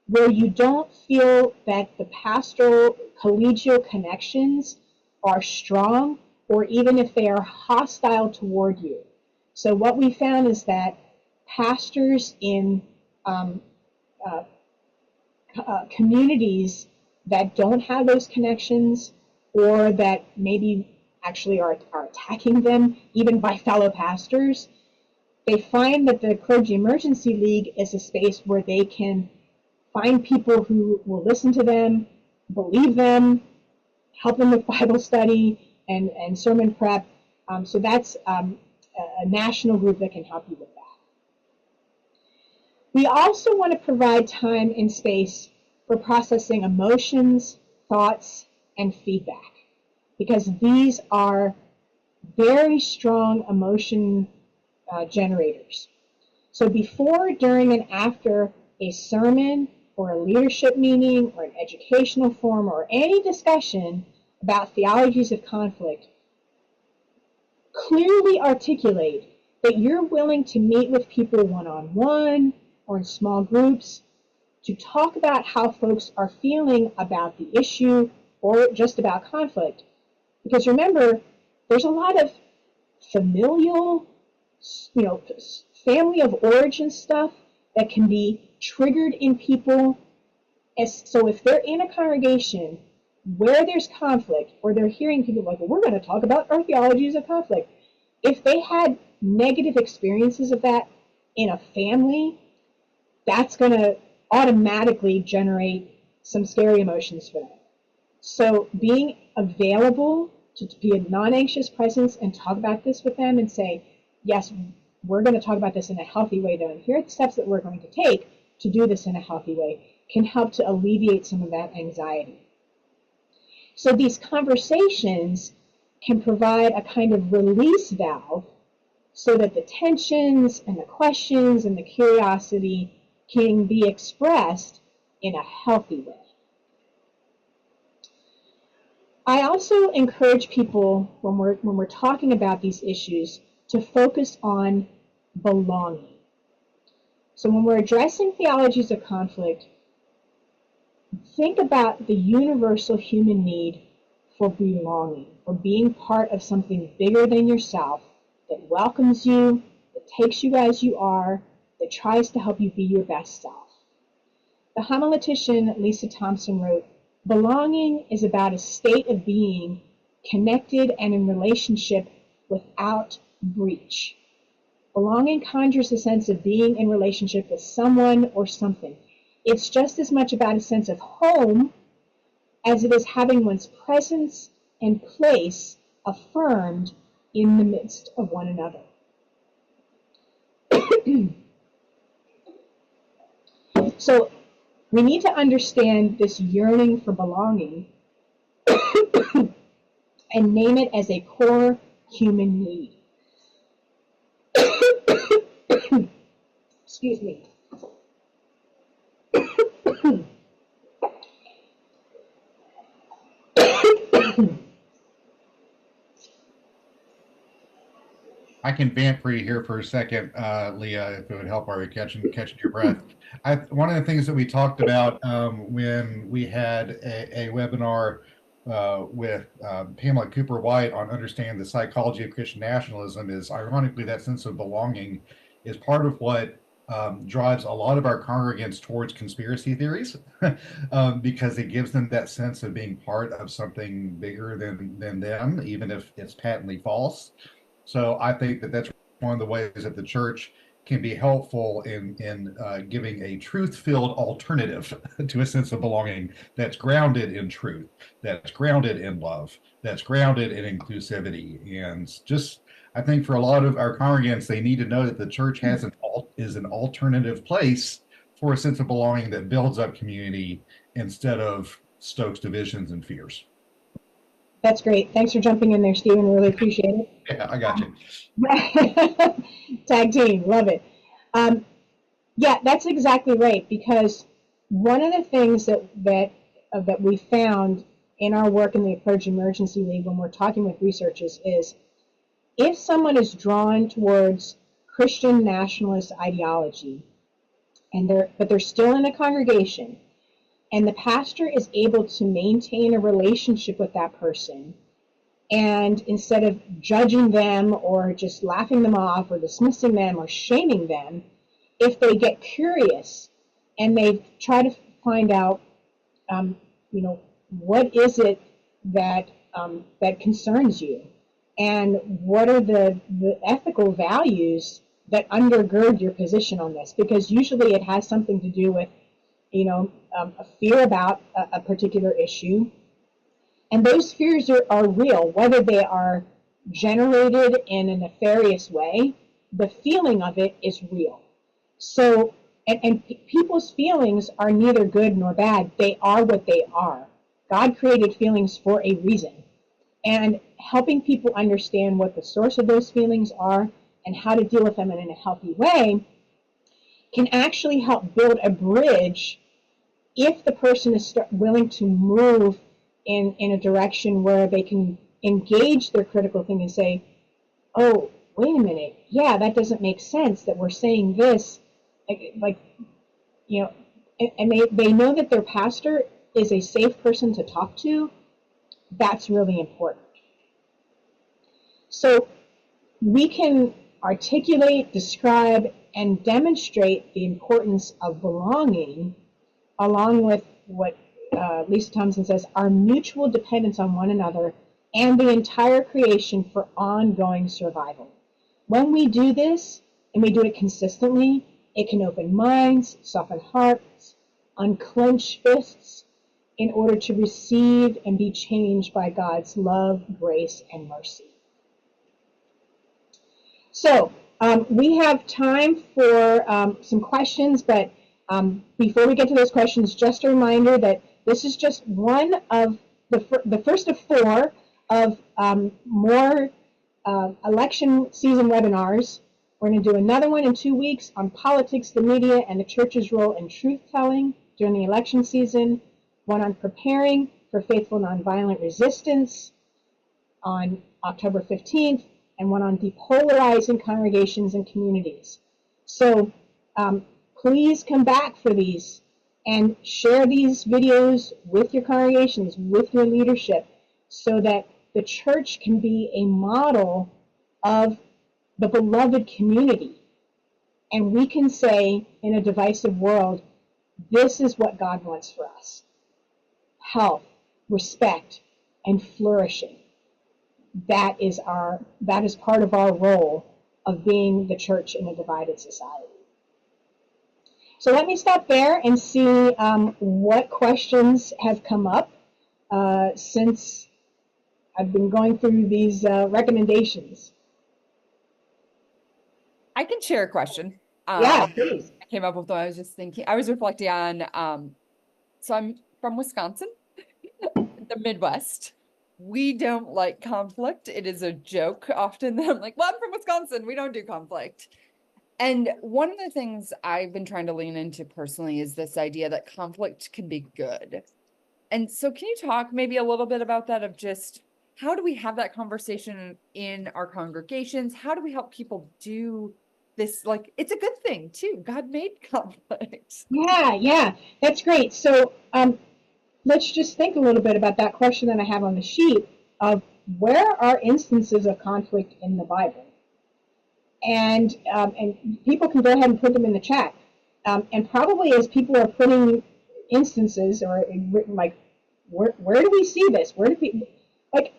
where you don't feel that the pastoral collegial connections are strong, or even if they are hostile toward you. So what we found is that pastors in communities that don't have those connections, or that maybe actually are attacking them, even by fellow pastors, they find that the Clergy Emergency League is a space where they can find people who will listen to them, believe them, help them with Bible study and sermon prep. So that's a national group that can help you with that. We also want to provide time and space for processing emotions, thoughts, and feedback, because these are very strong emotion generators. So before, during, and after a sermon or a leadership meeting or an educational forum or any discussion about theologies of conflict, clearly articulate that you're willing to meet with people one-on-one or in small groups to talk about how folks are feeling about the issue or just about conflict. Because remember, there's a lot of familial, family of origin stuff that can be triggered in people. So if they're in a congregation where there's conflict, or they're hearing people like, well, we're going to talk about our theologies of conflict. If they had negative experiences of that in a family, that's going to automatically generate some scary emotions for them. So being available to be a non-anxious presence and talk about this with them and say, yes, we're going to talk about this in a healthy way, though, and here are the steps that we're going to take to do this in a healthy way, can help to alleviate some of that anxiety. So these conversations can provide a kind of release valve so that the tensions and the questions and the curiosity can be expressed in a healthy way. I also encourage people when we're talking about these issues to focus on belonging. So when we're addressing theologies of conflict, think about the universal human need for belonging, for being part of something bigger than yourself, that welcomes you, that takes you as you are, that tries to help you be your best self. The homiletician Lisa Thompson wrote, belonging is about a state of being connected and in relationship without breach. Belonging conjures a sense of being in relationship with someone or something. It's just as much about a sense of home as it is having one's presence and place affirmed in the midst of one another. So we need to understand this yearning for belonging and name it as a core human need. Excuse me. I can vamp for you here for a second, Leah, if it would help our catching your breath. One of the things that we talked about when we had a webinar with Pamela Cooper White on understanding the psychology of Christian nationalism is, ironically, that sense of belonging is part of what drives a lot of our congregants towards conspiracy theories because it gives them that sense of being part of something bigger than them, even if it's patently false. So I think that that's one of the ways that the church can be helpful in giving a truth-filled alternative to a sense of belonging that's grounded in truth, that's grounded in love, that's grounded in inclusivity. And just, I think for a lot of our congregants, they need to know that the church is an alternative place for a sense of belonging that builds up community instead of stokes divisions and fears. That's great. Thanks for jumping in there, Stephen. Really appreciate it. Yeah, I got you. Tag team, love it. Yeah, that's exactly right. Because one of the things that we found in our work in the Clergy Emergency League when we're talking with researchers is if someone is drawn towards Christian nationalist ideology, but they're still in a congregation, and the pastor is able to maintain a relationship with that person, and instead of judging them or just laughing them off or dismissing them or shaming them, if they get curious and they try to find out, what is it that concerns you, and what are the ethical values that undergird your position on this? Because usually it has something to do with a fear about a particular issue. And those fears are real, whether they are generated in a nefarious way, the feeling of it is real. So, and people's feelings are neither good nor bad. They are what they are. God created feelings for a reason. And helping people understand what the source of those feelings are and how to deal with them in a healthy way can actually help build a bridge if the person is willing to move in a direction where they can engage their critical thinking and say, oh, wait a minute, yeah, that doesn't make sense that we're saying this, and they know that their pastor is a safe person to talk to. That's really important. So we can articulate, describe, and demonstrate the importance of belonging along with what Lisa Thompson says, our mutual dependence on one another and the entire creation for ongoing survival. When we do this, and we do it consistently, it can open minds, soften hearts, unclench fists, in order to receive and be changed by God's love, grace, and mercy. So we have time for some questions, but before we get to those questions, just a reminder that this is just one of the first of 4 of more election season webinars. We're going to do another one in 2 weeks on politics, the media, and the church's role in truth-telling during the election season, one on preparing for faithful nonviolent resistance on October 15th, and one on depolarizing congregations and communities. So please come back for these and share these videos with your congregations, with your leadership, so that the church can be a model of the beloved community. And we can say, in a divisive world, this is what God wants for us: health, respect, and flourishing. That is part of our role of being the church in a divided society. So let me stop there and see what questions have come up since I've been going through these recommendations. I can share a question. Yeah, please. I came up with what I was just thinking. I was reflecting on, so I'm from Wisconsin, the Midwest. We don't like conflict. It is a joke often that I'm like, well, I'm from Wisconsin. We don't do conflict. And one of the things I've been trying to lean into personally is this idea that conflict can be good. And so can you talk maybe a little bit about that, of just how do we have that conversation in our congregations? How do we help people do this? Like, it's a good thing too. God made conflict. Yeah, that's great. So let's just think a little bit about that question that I have on the sheet of where are instances of conflict in the Bible? And people can go ahead and put them in the chat. And probably as people are putting instances or written, like, where do we see this? Where do people, like,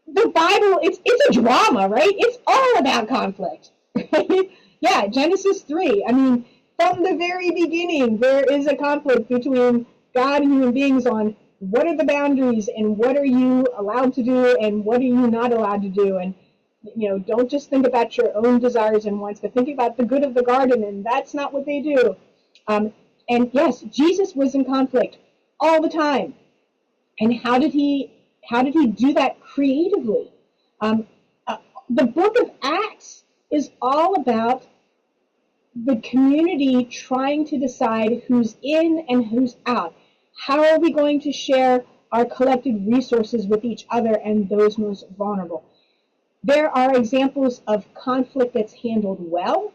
the Bible, it's a drama, right? It's all about conflict. Right? Yeah, Genesis 3. I mean, from the very beginning, there is a conflict between God and human beings on what are the boundaries and what are you allowed to do and what are you not allowed to do. And don't just think about your own desires and wants, but think about the good of the garden, and that's not what they do. And yes, Jesus was in conflict all the time. And how did he do that creatively? The book of Acts is all about the community trying to decide who's in and who's out. How are we going to share our collected resources with each other and those most vulnerable? There are examples of conflict that's handled well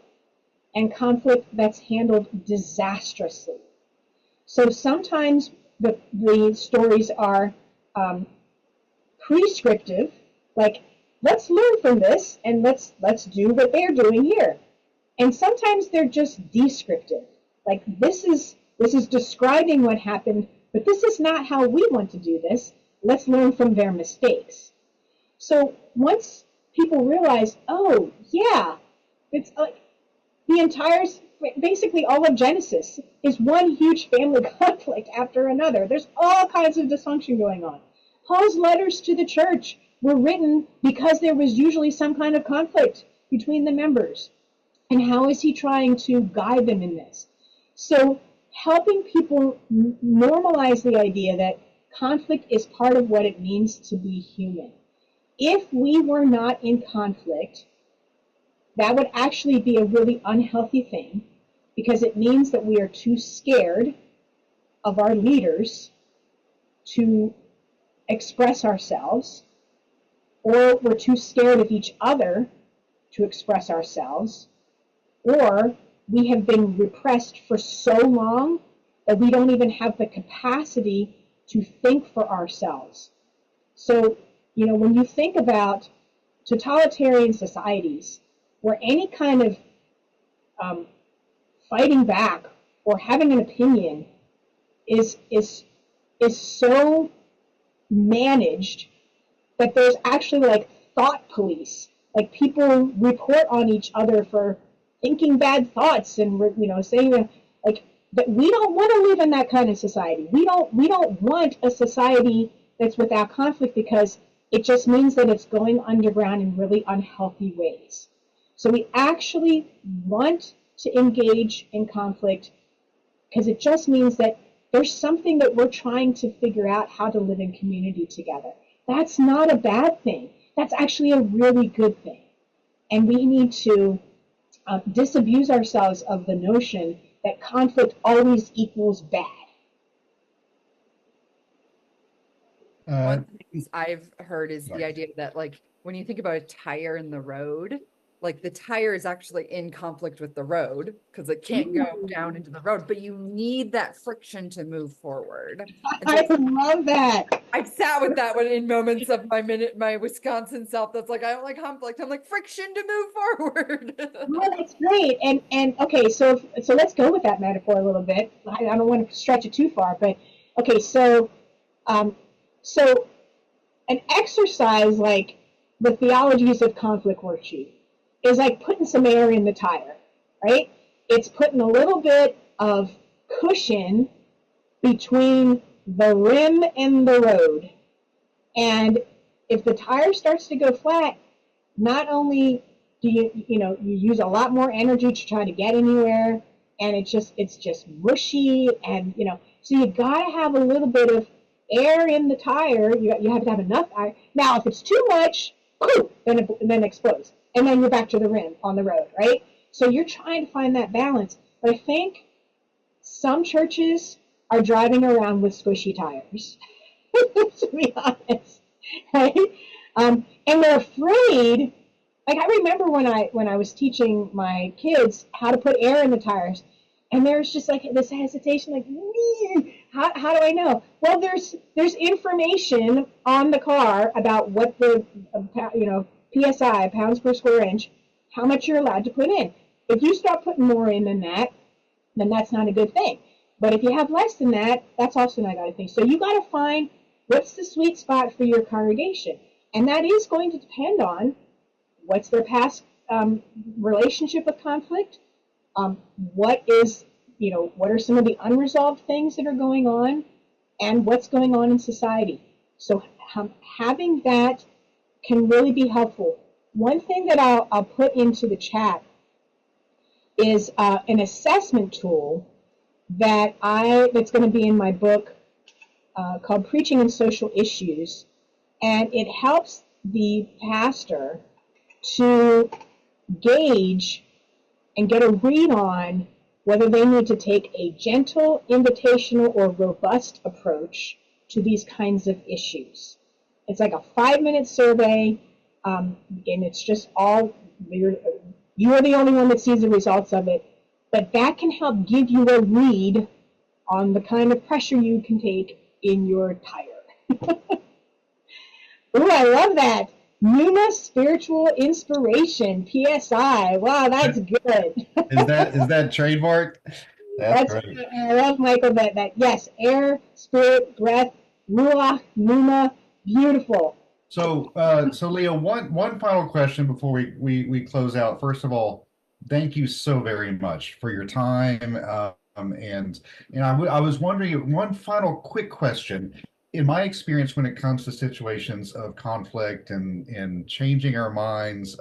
and conflict that's handled disastrously. So sometimes the stories are prescriptive, like, let's learn from this and let's do what they're doing here. And sometimes they're just descriptive, like, this is describing what happened, but this is not how we want to do this. Let's learn from their mistakes. So once people realize, oh yeah, it's like the entire, basically all of Genesis is one huge family conflict after another. There's all kinds of dysfunction going on. Paul's letters to the church were written because there was usually some kind of conflict between the members. And how is he trying to guide them in this? So helping people normalize the idea that conflict is part of what it means to be human. If we were not in conflict, that would actually be a really unhealthy thing, because it means that we are too scared of our leaders to express ourselves, or we're too scared of each other to express ourselves, or we have been repressed for so long that we don't even have the capacity to think for ourselves. So, when you think about totalitarian societies, where any kind of fighting back or having an opinion is is so managed that there's actually like thought police. Like people report on each other for thinking bad thoughts and saying like that. We don't want to live in that kind of society. We don't want a society that's without conflict, because it just means that it's going underground in really unhealthy ways. So we actually want to engage in conflict because it just means that there's something that we're trying to figure out how to live in community together. That's not a bad thing. That's actually a really good thing. And we need to disabuse ourselves of the notion that conflict always equals bad. One of the things I've heard is Right. the idea that, like, when you think about a tire in the road, like the tire is actually in conflict with the road because it can't go down into the road, but you need that friction to move forward. And so I love that. I've sat with that one in moments of my Wisconsin self that's like, I don't like conflict. I'm like, friction to move forward. Well, that's great. And okay, so let's go with that metaphor a little bit. I don't want to stretch it too far, but okay, so so an exercise like the Theologies of Conflict worksheet is like putting some air in the tire, right? It's putting a little bit of cushion between the rim and the road. And if the tire starts to go flat, not only do you use a lot more energy to try to get anywhere, and it's just mushy, and so you gotta have a little bit of air in the tire. You have to have enough air. Now, if it's too much, then it explodes, and then you're back to the rim on the road, right? So you're trying to find that balance. But I think some churches are driving around with squishy tires, to be honest, right? And they're afraid. Like I remember when I was teaching my kids how to put air in the tires, and there's just like this hesitation, like, how do I know? Well, there's information on the car about what the PSI, pounds per square inch, how much you're allowed to put in. If you start putting more in than that, then that's not a good thing. But if you have less than that, that's also not a good thing. So you got to find what's the sweet spot for your congregation, and that is going to depend on what's their past relationship with conflict. What are some of the unresolved things that are going on, and what's going on in society. So having that can really be helpful. One thing that I'll put into the chat is an assessment tool that's going to be in my book called Preaching and Social Issues, and it helps the pastor to gauge and get a read on whether they need to take a gentle, invitational, or robust approach to these kinds of issues. It's like a 5-minute survey, and it's just all, you're the only one that sees the results of it, but that can help give you a read on the kind of pressure you can take in your tire. Ooh, I love that. Pneuma Spiritual Inspiration, PSI. Wow, that's good. Is that trademark? That's great. I love, Michael, that yes, air, spirit, breath, ruach, pneuma, beautiful. So Leah, one final question before we close out. First of all, thank you so very much for your time. And I was wondering, one final quick question. In my experience, when it comes to situations of conflict and changing our minds,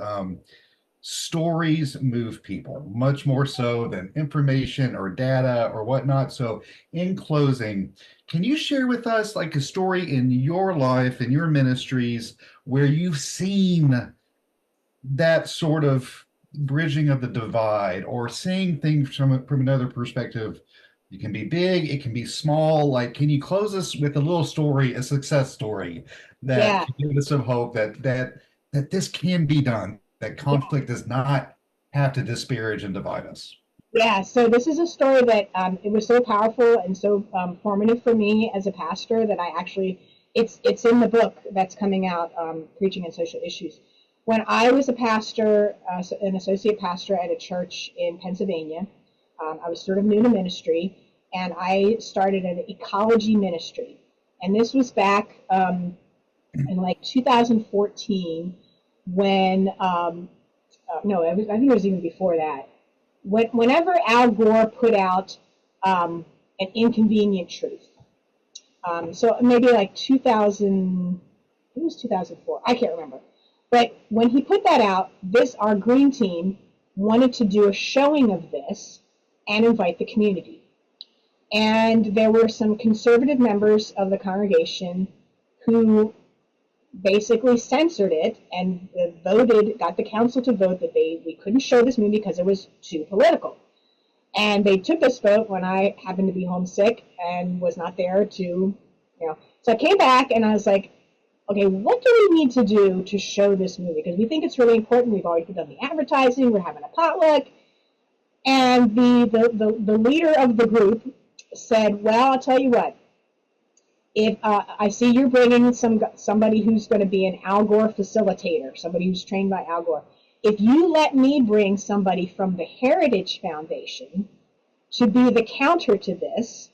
stories move people much more so than information or data or whatnot. So in closing, can you share with us like a story in your life, in your ministries, where you've seen that sort of bridging of the divide or seeing things from another perspective? It can be big, it can be small. Like, can you close us with a little story, a success story that can give us some hope that this can be done, that conflict does not have to disparage and divide us? Yeah, so this is a story that it was so powerful and so formative for me as a pastor that it's in the book that's coming out, Preaching and Social Issues. When I was a pastor, an associate pastor at a church in Pennsylvania, I was sort of new to ministry, and I started an ecology ministry. And this was back in like 2014 when, no, I think it was even before that. Whenever Al Gore put out an inconvenient truth. So maybe like 2000, it was 2004, I can't remember. But when he put that out, our green team wanted to do a showing of this and invite the community. And there were some conservative members of the congregation who basically censored it and got the council to vote that we couldn't show this movie because it was too political. And they took this vote when I happened to be homesick and was not there to, So I came back and I was like, okay, what do we need to do to show this movie? Because we think it's really important. We've already done the advertising. We're having a potluck. And the leader of the group said, well, I'll tell you what. If I see you're bringing somebody who's going to be an Al Gore facilitator, somebody who's trained by Al Gore. If you let me bring somebody from the Heritage Foundation to be the counter to this,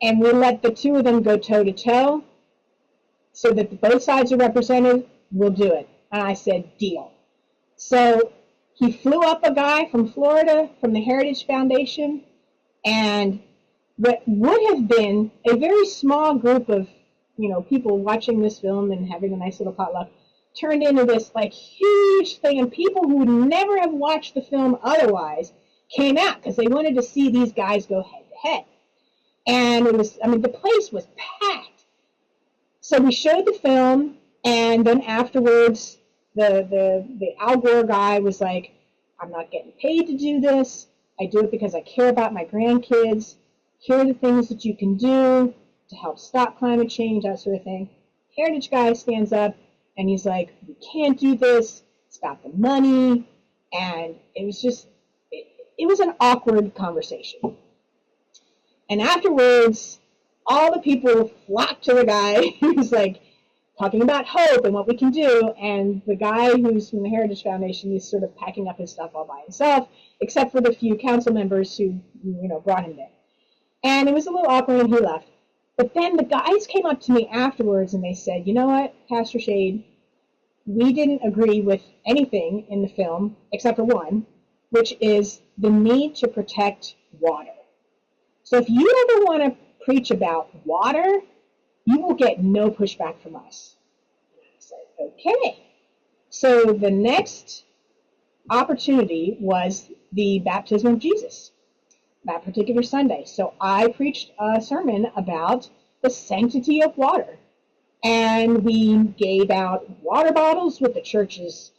and we let the two of them go toe-to-toe so that both sides are represented, we'll do it. And I said, deal. So he flew up a guy from Florida, from the Heritage Foundation, and what would have been a very small group of, people watching this film and having a nice little potluck turned into this like huge thing, and people who would never have watched the film otherwise came out because they wanted to see these guys go head to head. And it was, the place was packed. So we showed the film, and then afterwards, the Al Gore guy was like, I'm not getting paid to do this. I do it because I care about my grandkids. Here are the things that you can do to help stop climate change, that sort of thing. Heritage guy stands up, and he's like, we can't do this. It's about the money. And it was just, it was an awkward conversation. And afterwards, all the people flocked to the guy who's like talking about hope and what we can do. And the guy who's from the Heritage Foundation is sort of packing up his stuff all by himself, except for the few council members who, brought him there. And it was a little awkward and he left. But then the guys came up to me afterwards and they said, you know what, Pastor Schade, we didn't agree with anything in the film except for one, which is the need to protect water. So if you ever want to preach about water, you will get no pushback from us. I said, okay. So the next opportunity was the baptism of Jesus, that particular Sunday. So I preached a sermon about the sanctity of water. And we gave out water bottles with the church's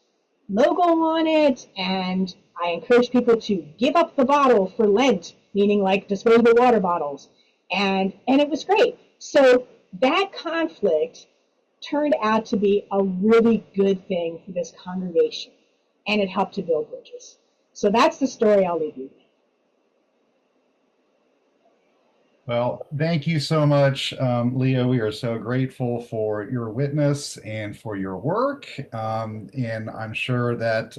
logo on it, and I encouraged people to give up the bottle for Lent, meaning like disposable water bottles. And it was great. So that conflict turned out to be a really good thing for this congregation, and it helped to build bridges. So that's the story I'll leave you with. Well, thank you so much, Leah. We are so grateful for your witness and for your work. And I'm sure that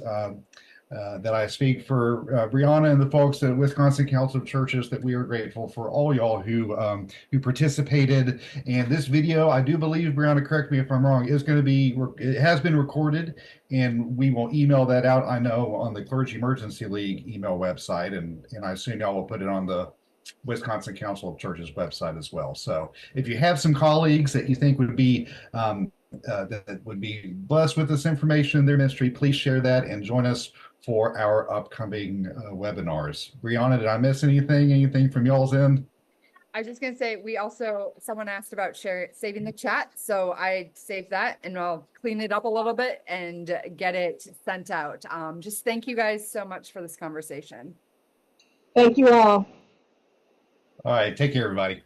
that I speak for Brianna and the folks at Wisconsin Council of Churches that we are grateful for all y'all who participated. And this video, I do believe, Brianna, correct me if I'm wrong, is going to be, it has been recorded, and we will email that out, I know, on the Clergy Emergency League email website. And I assume y'all will put it on the Wisconsin Council of Churches website as well. So if you have some colleagues that you think would be that would be blessed with this information in their ministry, please share that and join us for our upcoming webinars. Brianna, did I miss anything? Anything from y'all's end? I was just going to say, someone asked about saving the chat. So I saved that and I'll clean it up a little bit and get it sent out. Just thank you guys so much for this conversation. Thank you all. All right. Take care, everybody.